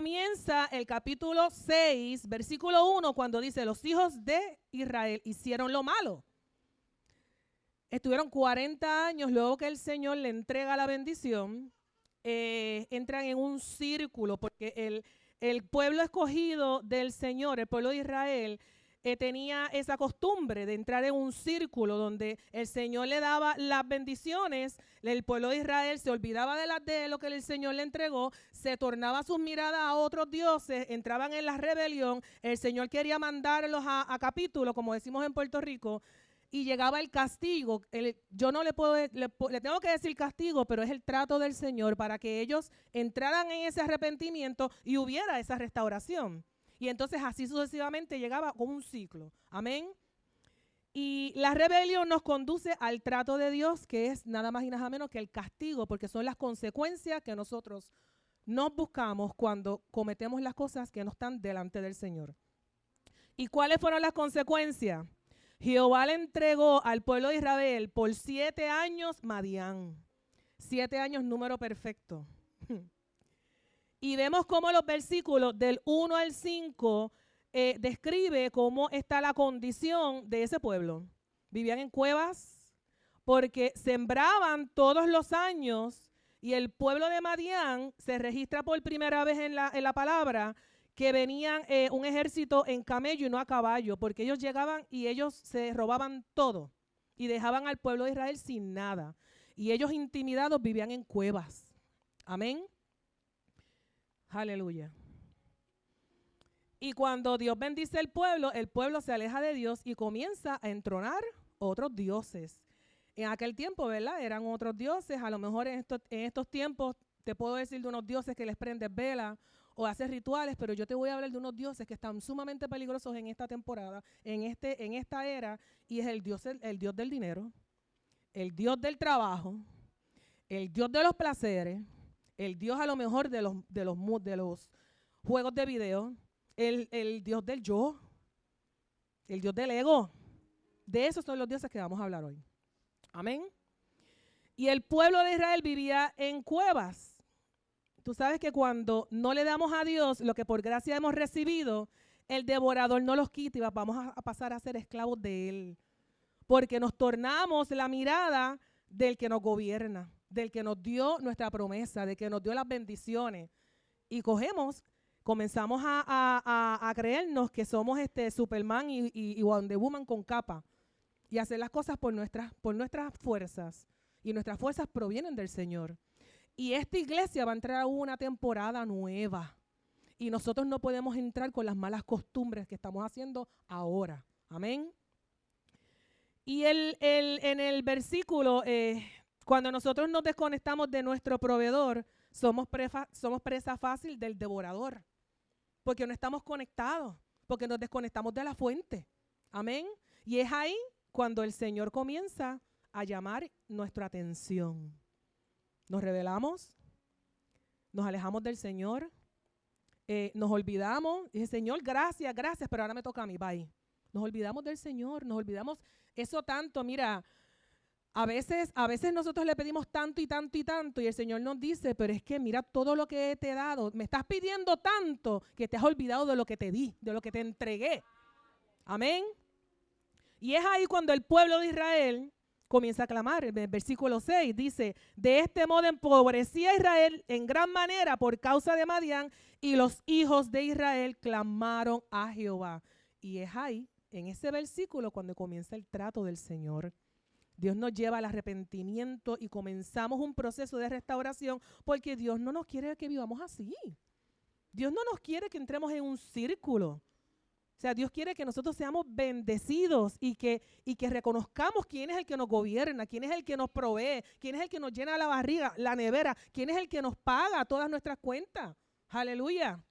comienza el capítulo 6, versículo 1, cuando dice, los hijos de Israel hicieron lo malo. Estuvieron 40 años luego que el Señor le entrega la bendición, entran en un círculo, porque el pueblo escogido del Señor, el pueblo de Israel, tenía esa costumbre de entrar en un círculo donde el Señor le daba las bendiciones, el pueblo de Israel se olvidaba de lo que el Señor le entregó, se tornaba sus miradas a otros dioses, entraban en la rebelión, el Señor quería mandarlos a capítulo, como decimos en Puerto Rico, y llegaba el castigo. Yo no le tengo que decir castigo, pero es el trato del Señor para que ellos entraran en ese arrepentimiento y hubiera esa restauración. Y entonces así sucesivamente llegaba con un ciclo. Amén. Y la rebelión nos conduce al trato de Dios, que es nada más y nada menos que el castigo, porque son las consecuencias que nosotros nos buscamos cuando cometemos las cosas que no están delante del Señor. ¿Y cuáles fueron las consecuencias? Jehová le entregó al pueblo de Israel por 7 años Madián. 7 años, número perfecto. Y vemos cómo los versículos del 1 al 5 describe cómo está la condición de ese pueblo. Vivían en cuevas porque sembraban todos los años, y el pueblo de Madián se registra por primera vez en la palabra que venían un ejército en camello y no a caballo, porque ellos llegaban y ellos se robaban todo y dejaban al pueblo de Israel sin nada. Y ellos intimidados vivían en cuevas. Amén. Aleluya. Y cuando Dios bendice el pueblo se aleja de Dios y comienza a entronar otros dioses. En aquel tiempo, ¿verdad? Eran otros dioses. A lo mejor en estos tiempos te puedo decir de unos dioses que les prendes vela o haces rituales, pero yo te voy a hablar de unos dioses que están sumamente peligrosos en esta temporada, en esta era, y es el Dios del dinero, el Dios del trabajo, el Dios de los placeres, el Dios a lo mejor de los juegos de video, el Dios del yo, el Dios del ego. De esos son los dioses que vamos a hablar hoy. Amén. Y el pueblo de Israel vivía en cuevas. Tú sabes que cuando no le damos a Dios lo que por gracia hemos recibido, el devorador no los quita y vamos a pasar a ser esclavos de él. Porque nos tornamos la mirada del que nos gobierna, del que nos dio nuestra promesa, del que nos dio las bendiciones. Y comenzamos a creernos que somos Superman y Wonder Woman con capa. Y hacer las cosas por nuestras fuerzas. Y nuestras fuerzas provienen del Señor. Y esta iglesia va a entrar a una temporada nueva. Y nosotros no podemos entrar con las malas costumbres que estamos haciendo ahora. Amén. Y en el versículo, cuando nosotros nos desconectamos de nuestro proveedor, somos presa fácil del devorador. Porque no estamos conectados. Porque nos desconectamos de la fuente. Amén. Y es ahí cuando el Señor comienza a llamar nuestra atención. Nos rebelamos, nos alejamos del Señor, nos olvidamos. Dice, Señor, gracias, pero ahora me toca a mí, bye. Nos olvidamos del Señor, nos olvidamos eso tanto. Mira, a veces nosotros le pedimos tanto y tanto y tanto, y el Señor nos dice, pero es que mira todo lo que te he dado. Me estás pidiendo tanto que te has olvidado de lo que te di, de lo que te entregué. Amén. Y es ahí cuando el pueblo de Israel comienza a clamar. En el versículo 6 dice, de este modo empobrecía Israel en gran manera por causa de Madián, y los hijos de Israel clamaron a Jehová. Y es ahí, en ese versículo, cuando comienza el trato del Señor. Dios nos lleva al arrepentimiento y comenzamos un proceso de restauración, porque Dios no nos quiere que vivamos así. Dios no nos quiere que entremos en un círculo. O sea, Dios quiere que nosotros seamos bendecidos y que reconozcamos quién es el que nos gobierna, quién es el que nos provee, quién es el que nos llena la barriga, la nevera, quién es el que nos paga todas nuestras cuentas. Aleluya.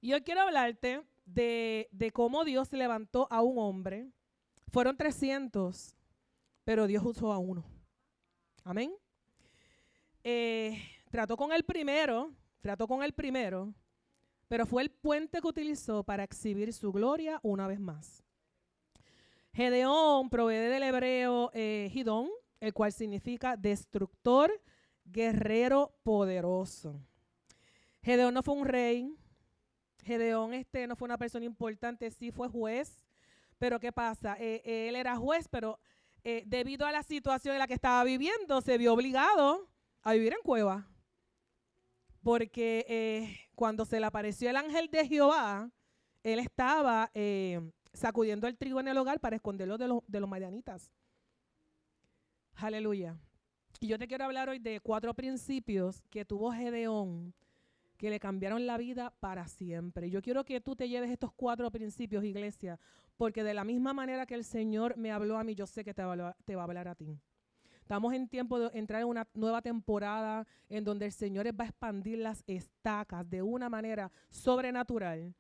Y hoy quiero hablarte de cómo Dios levantó a un hombre. Fueron 300, pero Dios usó a uno. Amén. Trató con el primero, pero fue el puente que utilizó para exhibir su gloria una vez más. Gedeón proviene del hebreo Gidón, el cual significa destructor, guerrero poderoso. Gedeón no fue un rey. Gedeón no fue una persona importante, sí fue juez. Pero ¿qué pasa? Él era juez, pero debido a la situación en la que estaba viviendo, se vio obligado a vivir en cueva. Porque cuando se le apareció el ángel de Jehová, él estaba sacudiendo el trigo en el hogar para esconderlo de los madianitas. Aleluya. Y yo te quiero hablar hoy de 4 principios que tuvo Gedeón que le cambiaron la vida para siempre. Yo quiero que tú te lleves estos 4 principios, iglesia, porque de la misma manera que el Señor me habló a mí, yo sé que te va a hablar a ti. Estamos en tiempo de entrar en una nueva temporada en donde el Señor va a expandir las estacas de una manera sobrenatural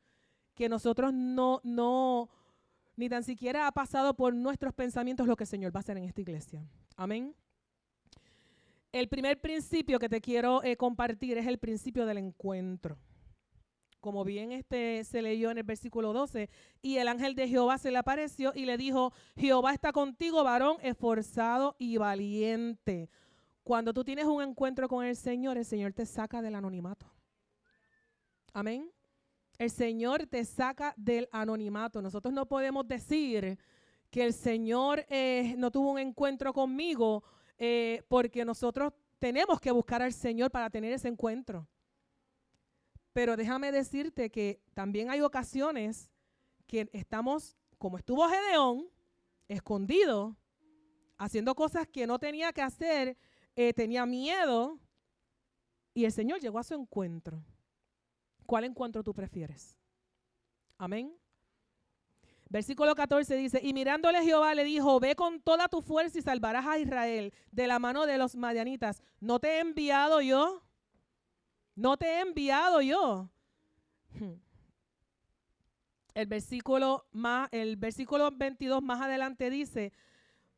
que nosotros ni tan siquiera ha pasado por nuestros pensamientos lo que el Señor va a hacer en esta iglesia. Amén. El primer principio que te quiero compartir es el principio del encuentro. Como bien se leyó en el versículo 12, y el ángel de Jehová se le apareció y le dijo, Jehová está contigo, varón esforzado y valiente. Cuando tú tienes un encuentro con el Señor te saca del anonimato. Amén. El Señor te saca del anonimato. Nosotros no podemos decir que el Señor no tuvo un encuentro conmigo porque nosotros tenemos que buscar al Señor para tener ese encuentro. Pero déjame decirte que también hay ocasiones que estamos, como estuvo Gedeón, escondido, haciendo cosas que no tenía que hacer, tenía miedo, y el Señor llegó a su encuentro. ¿Cuál encuentro tú prefieres? Amén. Versículo 14 dice, y mirándole Jehová le dijo, ve con toda tu fuerza y salvarás a Israel de la mano de los madianitas. ¿No te he enviado yo? ¿No te he enviado yo? El versículo 22 más adelante dice,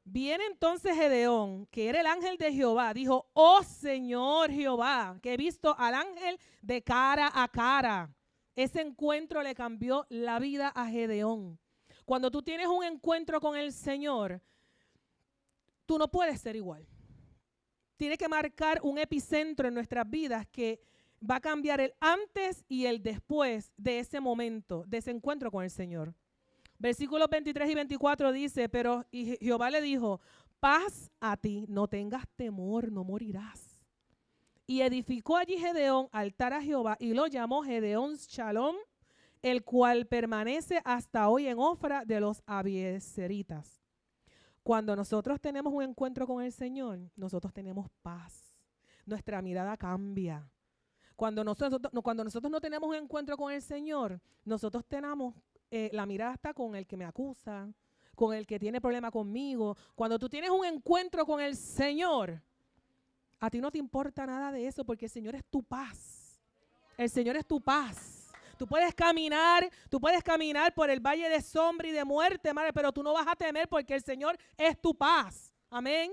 viene entonces Gedeón, que era el ángel de Jehová, dijo, oh Señor Jehová, que he visto al ángel de cara a cara. Ese encuentro le cambió la vida a Gedeón. Cuando tú tienes un encuentro con el Señor, tú no puedes ser igual. Tiene que marcar un epicentro en nuestras vidas que va a cambiar el antes y el después de ese momento, de ese encuentro con el Señor. Versículos 23 y 24 dice, pero Jehová le dijo, paz a ti, no tengas temor, no morirás. Y edificó allí Gedeón altar a Jehová y lo llamó Gedeón Shalom, el cual permanece hasta hoy en Ofra de los Abiezeritas. Cuando nosotros tenemos un encuentro con el Señor, nosotros tenemos paz. Nuestra mirada cambia. Cuando nosotros no tenemos un encuentro con el Señor, nosotros tenemos la mirada está con el que me acusa, con el que tiene problema conmigo. Cuando tú tienes un encuentro con el Señor, a ti no te importa nada de eso porque el Señor es tu paz. El Señor es tu paz. Tú puedes caminar por el valle de sombra y de muerte, madre, pero tú no vas a temer porque el Señor es tu paz. Amén.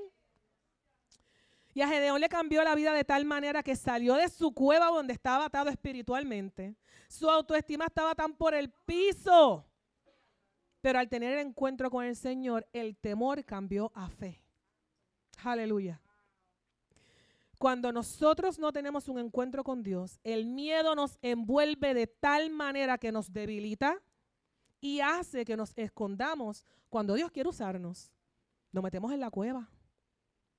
Y a Gedeón le cambió la vida de tal manera que salió de su cueva donde estaba atado espiritualmente. Su autoestima estaba tan por el piso. Pero al tener el encuentro con el Señor, el temor cambió a fe. Aleluya. Cuando nosotros no tenemos un encuentro con Dios, el miedo nos envuelve de tal manera que nos debilita y hace que nos escondamos cuando Dios quiere usarnos. Nos metemos en la cueva.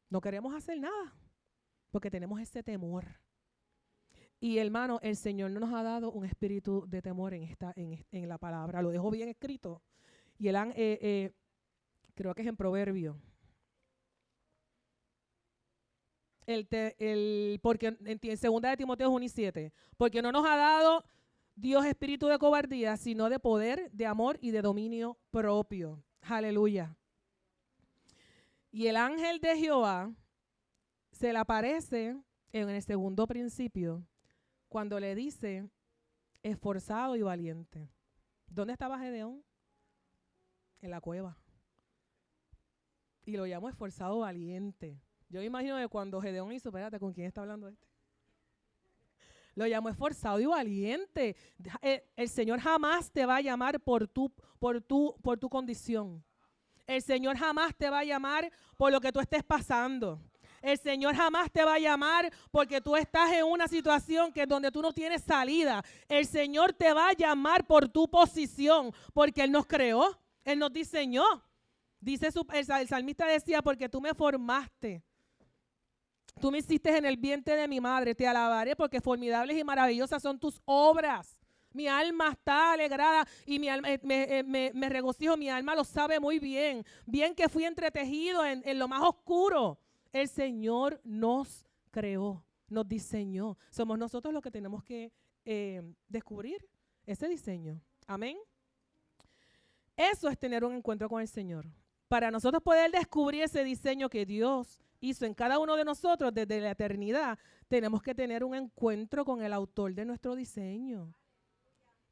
No queremos hacer nada porque tenemos ese temor. Y hermano, el Señor no nos ha dado un espíritu de temor en la palabra. Lo dejo bien escrito. Y creo que es en Proverbio. Porque en 2 de Timoteo 1:7, porque no nos ha dado Dios espíritu de cobardía, sino de poder, de amor y de dominio propio. Aleluya. Y el ángel de Jehová se le aparece en el segundo principio cuando le dice esforzado y valiente. ¿Dónde estaba Gedeón? En la cueva. Y lo llamó esforzado valiente. Yo me imagino que cuando Gedeón hizo, espérate, ¿con quién está hablando este? Lo llamó esforzado y valiente. El Señor jamás te va a llamar por tu condición. El Señor jamás te va a llamar por lo que tú estés pasando. El Señor jamás te va a llamar porque tú estás en una situación que es donde tú no tienes salida. El Señor te va a llamar por tu posición, porque Él nos creó, Él nos diseñó. Dice el salmista decía, porque tú me formaste. Tú me hiciste en el vientre de mi madre. Te alabaré porque formidables y maravillosas son tus obras. Mi alma está alegrada y mi alma, me regocijo. Mi alma lo sabe muy bien. Bien que fui entretejido en lo más oscuro. El Señor nos creó, nos diseñó. Somos nosotros los que tenemos que descubrir ese diseño. Amén. Eso es tener un encuentro con el Señor. Para nosotros poder descubrir ese diseño que Dios hizo en cada uno de nosotros desde la eternidad, tenemos que tener un encuentro con el autor de nuestro diseño.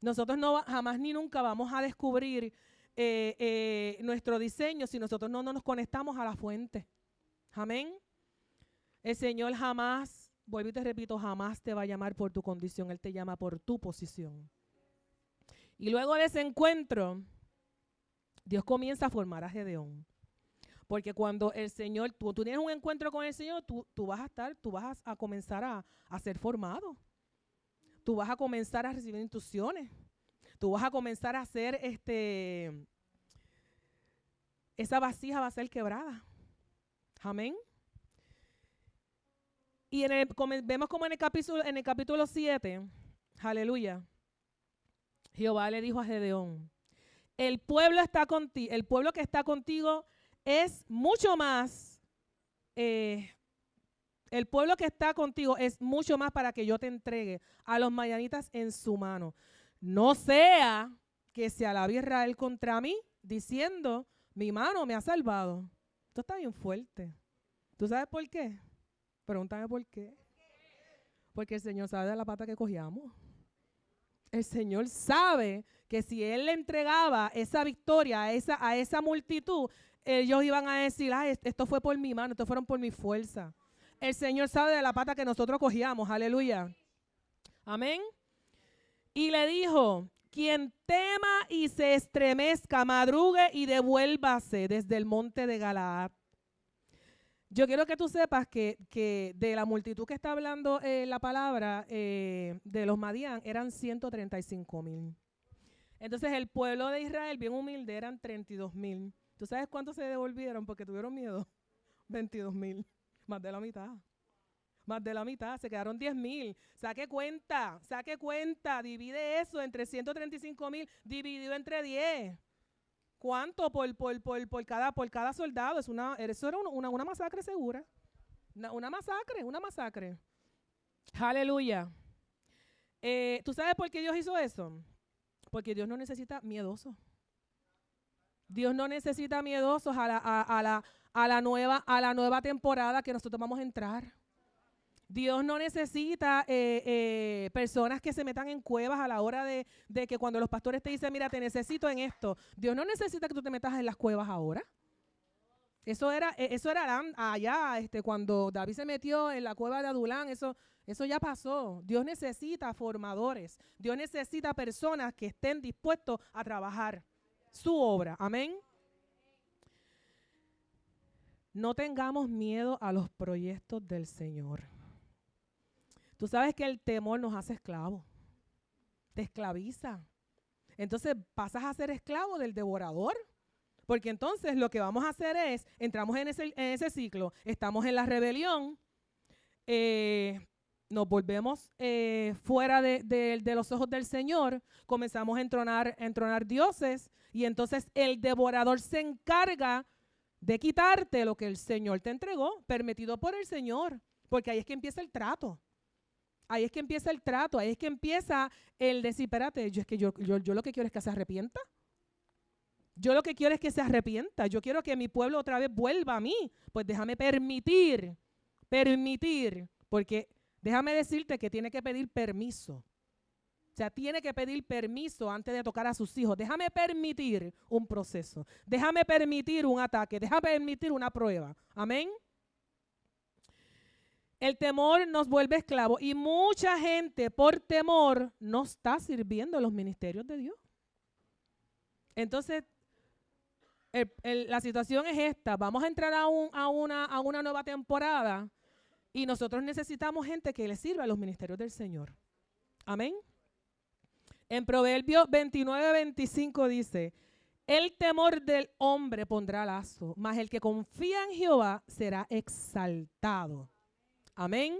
Nosotros jamás ni nunca vamos a descubrir nuestro diseño si nosotros no nos conectamos a la fuente. Amén. El Señor jamás, vuelvo y te repito, jamás te va a llamar por tu condición. Él te llama por tu posición. Y luego de ese encuentro, Dios comienza a formar a Gedeón. Porque cuando el Señor, tú tienes un encuentro con el Señor, tú vas a comenzar a ser formado. Tú vas a comenzar a recibir instrucciones. Tú vas a comenzar a hacer esa vasija va a ser quebrada. Amén. Y vemos como en el capítulo 7, aleluya, Jehová le dijo a Gedeón, el pueblo que está contigo es mucho más, el pueblo que está contigo es mucho más para que yo te entregue a los madianitas en su mano. No sea que se alabe Israel contra mí, diciendo, mi mano me ha salvado. Esto está bien fuerte. ¿Tú sabes por qué? Pregúntame por qué. Porque el Señor sabe de la pata que cogíamos. El Señor sabe que si Él le entregaba esa victoria a esa multitud, ellos iban a decir, esto fue por mi mano, esto fueron por mi fuerza. El Señor sabe de la pata que nosotros cogíamos, aleluya. Amén. Y le dijo, quien tema y se estremezca, madrugue y devuélvase desde el monte de Galaad. Yo quiero que tú sepas que de la multitud que está hablando la palabra de los Madián eran 135,000. Entonces el pueblo de Israel, bien humilde, eran 32,000. ¿Tú sabes cuántos se devolvieron porque tuvieron miedo? 22,000. Más de la mitad. Más de la mitad. Se quedaron 10,000. Saque cuenta. Divide eso entre 135,000 dividido entre 10. ¿Cuánto por cada soldado? Eso era una masacre segura. Una masacre. Aleluya. ¿Tú sabes por qué Dios hizo eso? Porque Dios no necesita miedosos. Dios no necesita miedosos a la nueva temporada que nosotros vamos a entrar. Dios no necesita personas que se metan en cuevas a la hora de que cuando los pastores te dicen, mira, te necesito en esto. Dios no necesita que tú te metas en las cuevas ahora. Eso era allá, cuando David se metió en la cueva de Adulán, eso ya pasó. Dios necesita formadores. Dios necesita personas que estén dispuestos a trabajar su obra. Amén. No tengamos miedo a los proyectos del Señor. Tú sabes que el temor nos hace esclavos, te esclaviza. Entonces pasas a ser esclavo del devorador, porque entonces lo que vamos a hacer es, entramos en ese ciclo, estamos en la rebelión, nos volvemos fuera de los ojos del Señor, comenzamos a entronar dioses y entonces el devorador se encarga de quitarte lo que el Señor te entregó, permitido por el Señor, porque ahí es que empieza el trato. Ahí es que empieza el trato, ahí es que empieza el decir, espérate, yo lo que quiero es que se arrepienta. Yo lo que quiero es que se arrepienta. Yo quiero que mi pueblo otra vez vuelva a mí. Pues déjame permitir, porque déjame decirte que tiene que pedir permiso. O sea, tiene que pedir permiso antes de tocar a sus hijos. Déjame permitir un proceso. Déjame permitir un ataque. Déjame permitir una prueba. Amén. El temor nos vuelve esclavos y mucha gente por temor no está sirviendo los ministerios de Dios. Entonces, La situación es esta. Vamos a entrar a una nueva temporada y nosotros necesitamos gente que le sirva a los ministerios del Señor. Amén. En Proverbios 29:25 dice, el temor del hombre pondrá lazo, mas el que confía en Jehová será exaltado. Amén.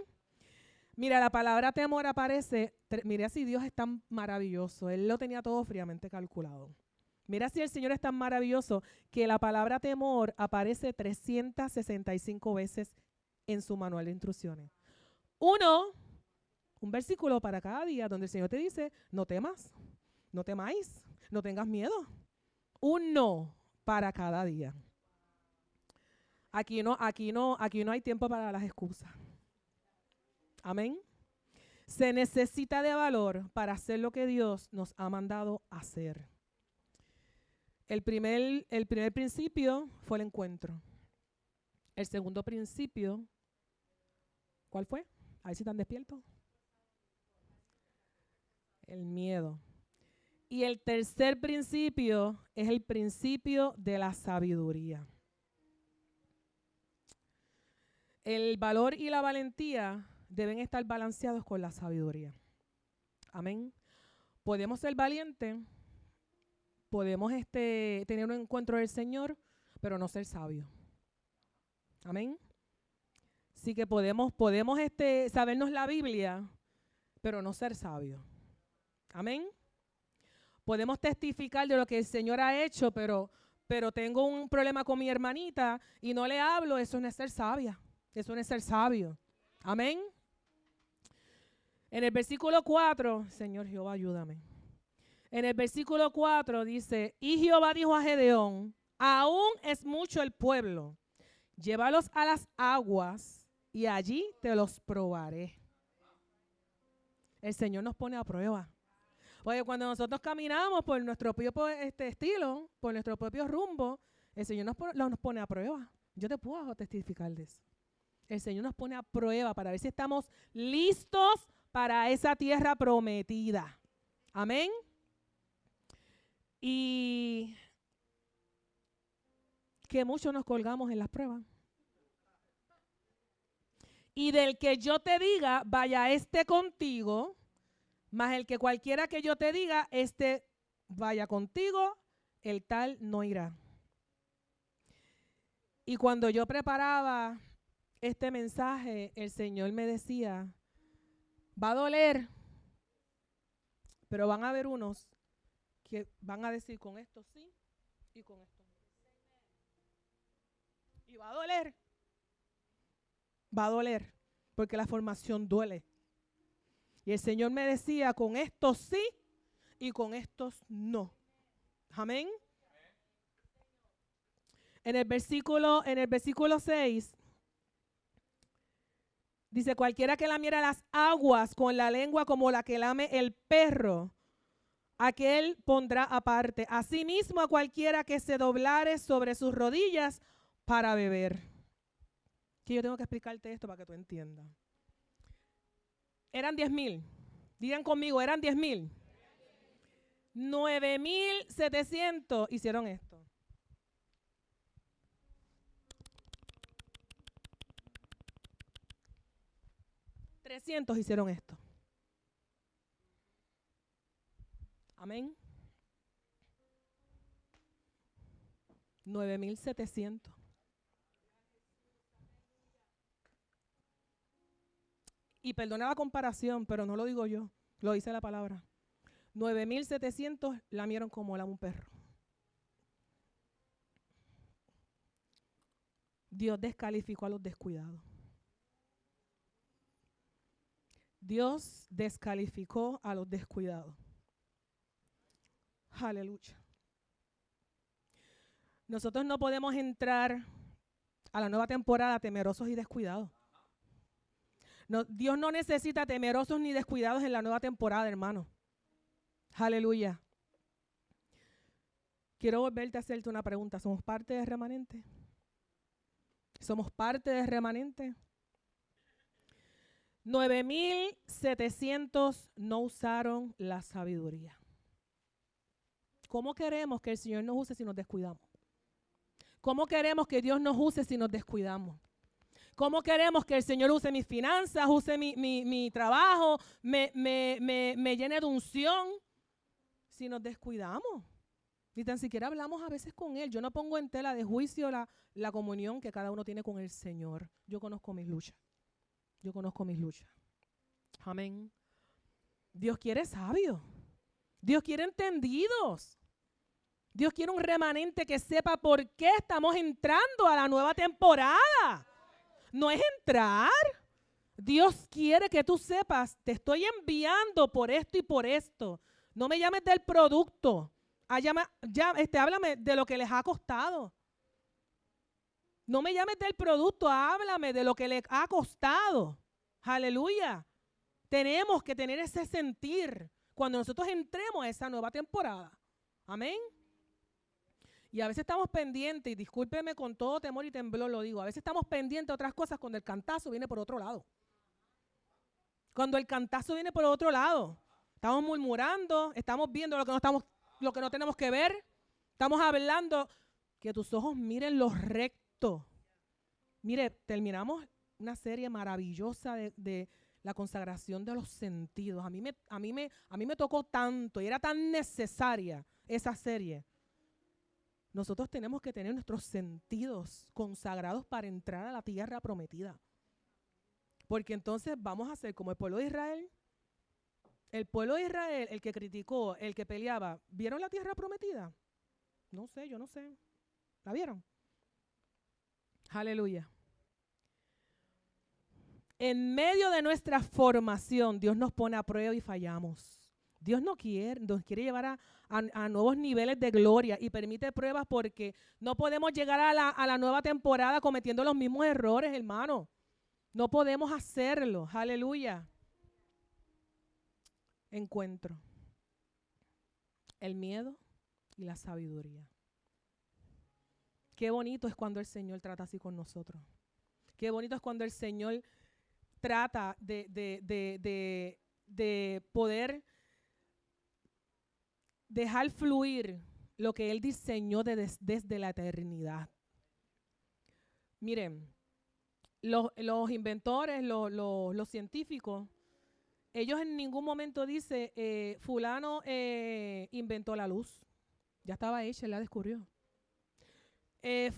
Mira, la palabra temor aparece, mira si Dios es tan maravilloso, Él lo tenía todo fríamente calculado. Mira si el Señor es tan maravilloso que la palabra temor aparece 365 veces en su manual de instrucciones. Un versículo para cada día donde el Señor te dice, no temas, no temáis, no tengas miedo. Uno para cada día. Aquí no hay tiempo para las excusas. Amén. Se necesita de valor para hacer lo que Dios nos ha mandado hacer. El primer principio fue el encuentro. El segundo principio, ¿cuál fue? A ver si están despiertos. El miedo. Y el tercer principio es el principio de la sabiduría. El valor y la valentía deben estar balanceados con la sabiduría. Amén. Podemos ser valientes, podemos tener un encuentro del Señor, pero no ser sabios. Amén. Sí que podemos sabernos la Biblia, pero no ser sabios. Amén. Podemos testificar de lo que el Señor ha hecho, pero tengo un problema con mi hermanita y no le hablo. Eso no es ser sabia. Eso no es ser sabio. Amén. En el versículo 4, Señor Jehová, ayúdame. En el versículo 4 dice, y Jehová dijo a Gedeón, aún es mucho el pueblo, llévalos a las aguas y allí te los probaré. El Señor nos pone a prueba. Porque cuando nosotros caminamos por nuestro propio estilo, por nuestro propio rumbo, el Señor nos pone a prueba. Yo te puedo testificar de eso. El Señor nos pone a prueba para ver si estamos listos para esa tierra prometida. Amén. Y que muchos nos colgamos en las pruebas. Y del que yo te diga, vaya contigo, más el que cualquiera que yo te diga, vaya contigo, el tal no irá. Y cuando yo preparaba este mensaje, el Señor me decía, va a doler, pero van a haber unos que van a decir con esto sí y con esto no. Y va a doler, porque la formación duele. Y el Señor me decía, con estos sí y con estos no. Amén. En el versículo 6 dice, cualquiera que lamiera las aguas con la lengua como la que lame el perro, aquel pondrá aparte. Asimismo a cualquiera que se doblare sobre sus rodillas para beber. Que yo tengo que explicarte esto para que tú entiendas. Eran 10,000. Digan conmigo, eran 10,000. 9,700 hicieron esto. $300 hicieron esto. Amén. 9,700. Y perdona la comparación, pero no lo digo yo, lo dice la palabra. 9,700 lamieron como lame un perro. Dios descalificó a los descuidados. Dios descalificó a los descuidados. Aleluya. Nosotros no podemos entrar a la nueva temporada temerosos y descuidados. No, Dios no necesita temerosos ni descuidados en la nueva temporada, hermano. Aleluya. Quiero volverte a hacerte una pregunta. ¿Somos parte de remanente? ¿Somos parte de remanente? 9,700 no usaron la sabiduría. ¿Cómo queremos que el Señor nos use si nos descuidamos? ¿Cómo queremos que Dios nos use si nos descuidamos? ¿Cómo queremos que el Señor use mis finanzas, use mi trabajo, me llene de unción si nos descuidamos? Ni tan siquiera hablamos a veces con Él. Yo no pongo en tela de juicio la comunión que cada uno tiene con el Señor. Yo conozco mis luchas. Yo conozco mis luchas. Amén. Dios quiere sabios. Dios quiere entendidos. Dios quiere un remanente que sepa por qué estamos entrando a la nueva temporada. No es entrar. Dios quiere que tú sepas, te estoy enviando por esto y por esto. No me llames del producto. Háblame de lo que les ha costado. No me llames del producto, háblame de lo que les ha costado. Aleluya. Tenemos que tener ese sentir cuando nosotros entremos a esa nueva temporada. Amén. Y a veces estamos pendientes, y discúlpeme con todo temor y temblor lo digo, a veces estamos pendientes de otras cosas cuando el cantazo viene por otro lado. Cuando el cantazo viene por otro lado. Estamos murmurando, estamos viendo lo que no tenemos que ver. Estamos hablando, que tus ojos miren lo recto. Mire, terminamos una serie maravillosa de la consagración de los sentidos. A mí me tocó tanto y era tan necesaria esa serie. Nosotros tenemos que tener nuestros sentidos consagrados para entrar a la tierra prometida. Porque entonces vamos a ser como el pueblo de Israel. El pueblo de Israel, el que criticó, el que peleaba, ¿vieron la tierra prometida? No sé, yo no sé. ¿La vieron? Aleluya. En medio de nuestra formación, Dios nos pone a prueba y fallamos. Dios nos quiere llevar a nuevos niveles de gloria y permite pruebas porque no podemos llegar a la nueva temporada cometiendo los mismos errores, hermano. No podemos hacerlo. Aleluya. Encuentro el miedo y la sabiduría. Qué bonito es cuando el Señor trata así con nosotros. Qué bonito es cuando el Señor trata de poder dejar fluir lo que Él diseñó desde la eternidad. Miren, los inventores, los científicos, ellos en ningún momento dicen, fulano inventó la luz. Ya estaba hecha, él la descubrió.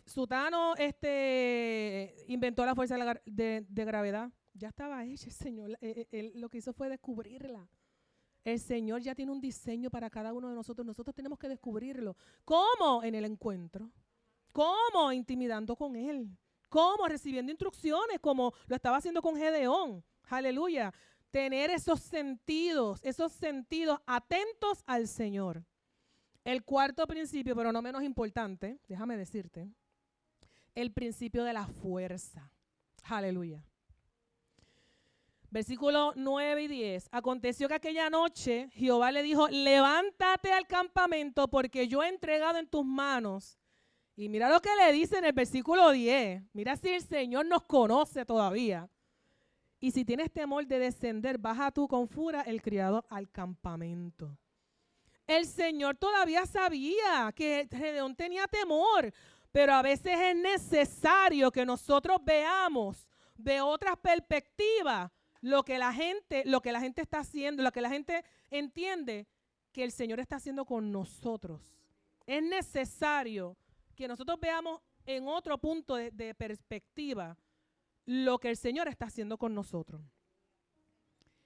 Sutano inventó la fuerza de gravedad. Ya estaba hecha, el Señor. Él lo que hizo fue descubrirla. El Señor ya tiene un diseño para cada uno de nosotros. Nosotros tenemos que descubrirlo. ¿Cómo? En el encuentro. ¿Cómo? Intimidando con Él. ¿Cómo? Recibiendo instrucciones, como lo estaba haciendo con Gedeón. Aleluya. Tener esos sentidos atentos al Señor. El cuarto principio, pero no menos importante, déjame decirte, el principio de la fuerza. Aleluya. Versículos 9 y 10. Aconteció que aquella noche Jehová le dijo, levántate al campamento porque yo he entregado en tus manos. Y mira lo que le dice en el versículo 10. Mira si el Señor nos conoce todavía. Y si tienes temor de descender, baja tú con furia el criado al campamento. El Señor todavía sabía que Gedeón tenía temor, pero a veces es necesario que nosotros veamos de otras perspectivas lo que la gente está haciendo, lo que la gente entiende que el Señor está haciendo con nosotros. Es necesario que nosotros veamos en otro punto de perspectiva lo que el Señor está haciendo con nosotros.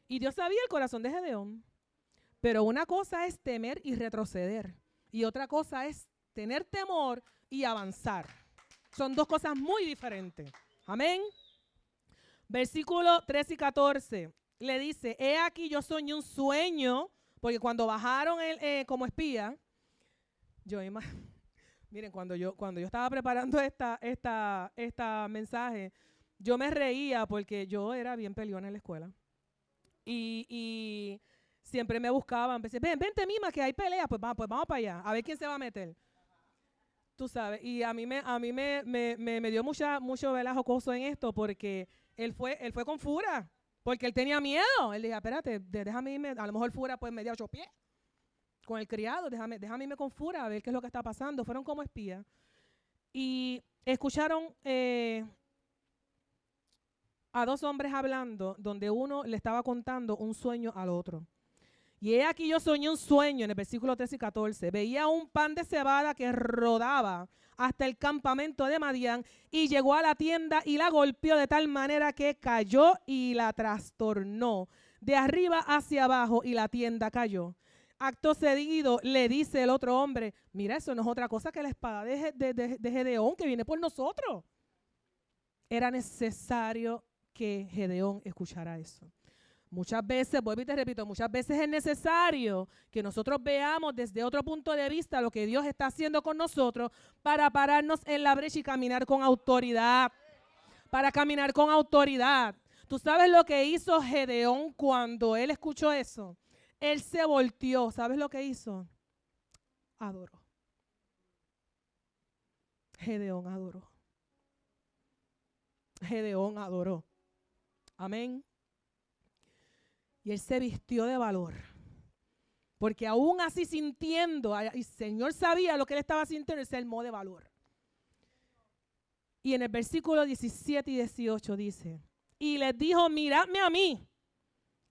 Y Dios sabía el corazón de Gedeón. Pero una cosa es temer y retroceder. Y otra cosa es tener temor y avanzar. Son dos cosas muy diferentes. Amén. Versículo 13 y 14. Le dice, he aquí yo soñé un sueño. Porque cuando bajaron como espía, miren, cuando yo estaba preparando esta mensaje, yo me reía porque yo era bien peleona en la escuela. Y siempre me buscaban, vente Mima, que hay pelea, pues vamos para allá, a ver quién se va a meter. Tú sabes, y a mí me dio mucho jocoso en esto, porque él fue con Fura, porque él tenía miedo. Él dijo, espérate, déjame irme, a lo mejor Fura pues me dio 8 pies con el criado, déjame irme con Fura a ver qué es lo que está pasando. Fueron como espías. y escucharon a dos hombres hablando, donde uno le estaba contando un sueño al otro. Y he aquí yo soñé un sueño en el versículo 13 y 14. Veía un pan de cebada que rodaba hasta el campamento de Madián y llegó a la tienda y la golpeó de tal manera que cayó y la trastornó de arriba hacia abajo y la tienda cayó. Acto seguido le dice el otro hombre, mira, eso no es otra cosa que la espada de Gedeón que viene por nosotros. Era necesario que Gedeón escuchara eso. Muchas veces, vuelvo y te repito, muchas veces es necesario que nosotros veamos desde otro punto de vista lo que Dios está haciendo con nosotros para pararnos en la brecha y caminar con autoridad. Para caminar con autoridad. ¿Tú sabes lo que hizo Gedeón cuando él escuchó eso? Él se volteó. ¿Sabes lo que hizo? Adoró. Gedeón adoró. Gedeón adoró. Amén. Y él se vistió de valor. Porque aún así sintiendo, y el Señor sabía lo que él estaba sintiendo, él se armó de valor. Y en el versículo 17 y 18 dice, y les dijo, miradme a mí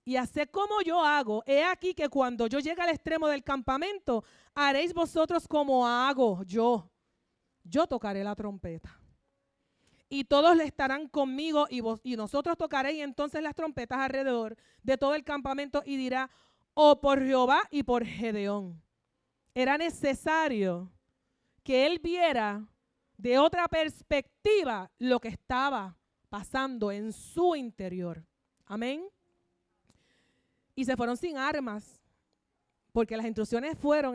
y haced como yo hago. He aquí que cuando yo llegue al extremo del campamento, haréis vosotros como hago yo. Yo tocaré la trompeta. Y todos estarán conmigo y nosotros tocaréis entonces las trompetas alrededor de todo el campamento y dirá, oh por Jehová y por Gedeón. Era necesario que él viera de otra perspectiva lo que estaba pasando en su interior. Amén. Y se fueron sin armas, porque las instrucciones fueron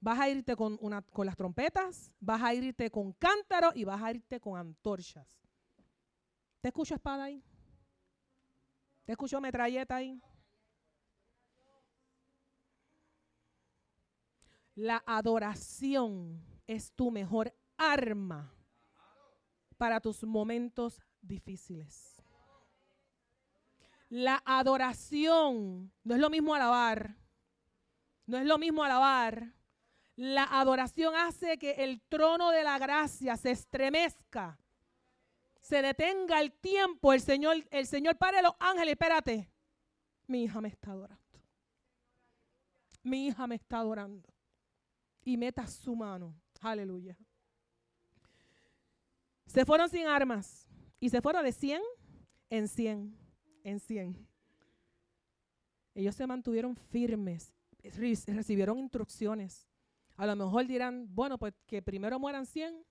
vas a irte con las trompetas, vas a irte con cántaros y vas a irte con antorchas. ¿Te escucho espada ahí? ¿Te escucho metralleta ahí? La adoración es tu mejor arma para tus momentos difíciles. La adoración no es lo mismo alabar. No es lo mismo alabar. La adoración hace que el trono de la gracia se estremezca. Se detenga el tiempo. El Señor pare los ángeles. Espérate. Mi hija me está adorando. Mi hija me está adorando. Y meta su mano. Aleluya. Se fueron sin armas. Y se fueron de 100 en 100. En 100. Ellos se mantuvieron firmes. Recibieron instrucciones. A lo mejor dirán, bueno, pues que primero mueran 100,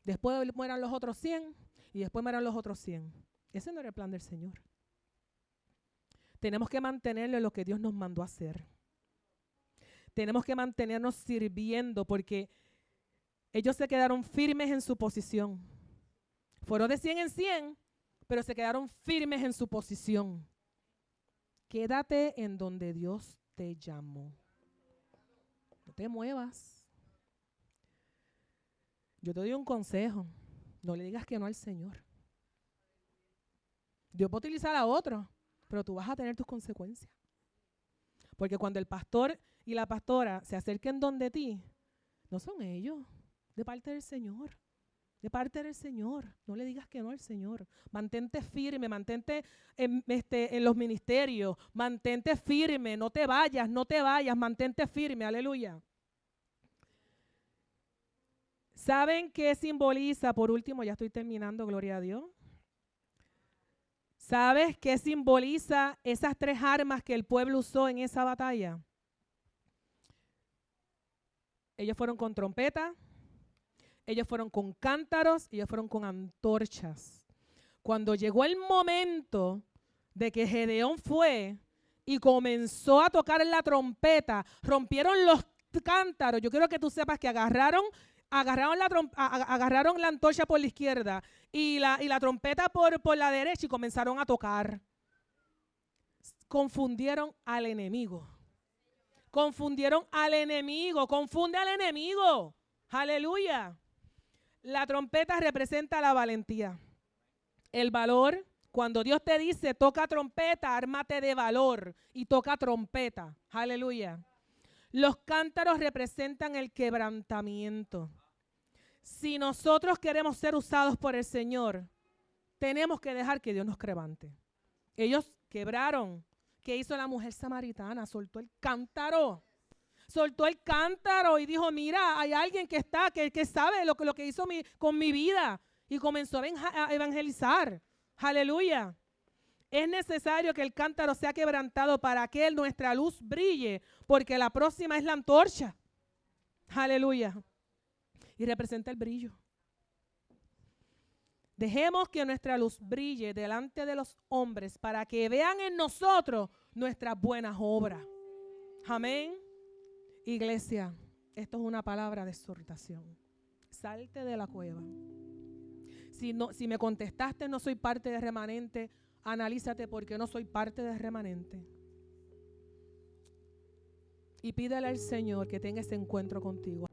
después mueran los otros 100 y después mueran los otros 100. Ese no era el plan del Señor. Tenemos que mantenerlo en lo que Dios nos mandó a hacer. Tenemos que mantenernos sirviendo porque ellos se quedaron firmes en su posición. Fueron de 100 en 100, pero se quedaron firmes en su posición. Quédate en donde Dios te llamó. No te muevas. Yo te doy un consejo. No le digas que no al Señor. Dios va a utilizar a otro, pero tú vas a tener tus consecuencias. Porque cuando el pastor y la pastora se acerquen donde ti, no son ellos, de parte del Señor. De parte del Señor. No le digas que no al Señor. Mantente firme, mantente en los ministerios. Mantente firme, no te vayas, mantente firme. Aleluya. ¿Saben qué simboliza? Por último, ya estoy terminando, gloria a Dios. ¿Sabes qué simboliza esas 3 armas que el pueblo usó en esa batalla? Ellos fueron con trompeta. Ellos fueron con cántaros, ellos fueron con antorchas. Cuando llegó el momento de que Gedeón fue y comenzó a tocar la trompeta, rompieron los cántaros. Yo quiero que tú sepas que agarraron la antorcha por la izquierda y la trompeta por la derecha y comenzaron a tocar. Confundieron al enemigo. Confundieron al enemigo. Confunde al enemigo. Aleluya. La trompeta representa la valentía, el valor. Cuando Dios te dice, toca trompeta, ármate de valor y toca trompeta. Aleluya. Los cántaros representan el quebrantamiento. Si nosotros queremos ser usados por el Señor, tenemos que dejar que Dios nos levante. Ellos quebraron. ¿Qué hizo la mujer samaritana? Soltó el cántaro. Soltó el cántaro y dijo, mira, hay alguien que está, que sabe lo que hizo con mi vida. Y comenzó a evangelizar. Aleluya. Es necesario que el cántaro sea quebrantado para que nuestra luz brille, porque la próxima es la antorcha. Aleluya. Y representa el brillo. Dejemos que nuestra luz brille delante de los hombres para que vean en nosotros nuestras buenas obras. Amén. Iglesia, esto es una palabra de exhortación. Salte de la cueva. Si me contestaste no soy parte del remanente, analízate por qué no soy parte del remanente. Y pídele al Señor que tenga ese encuentro contigo.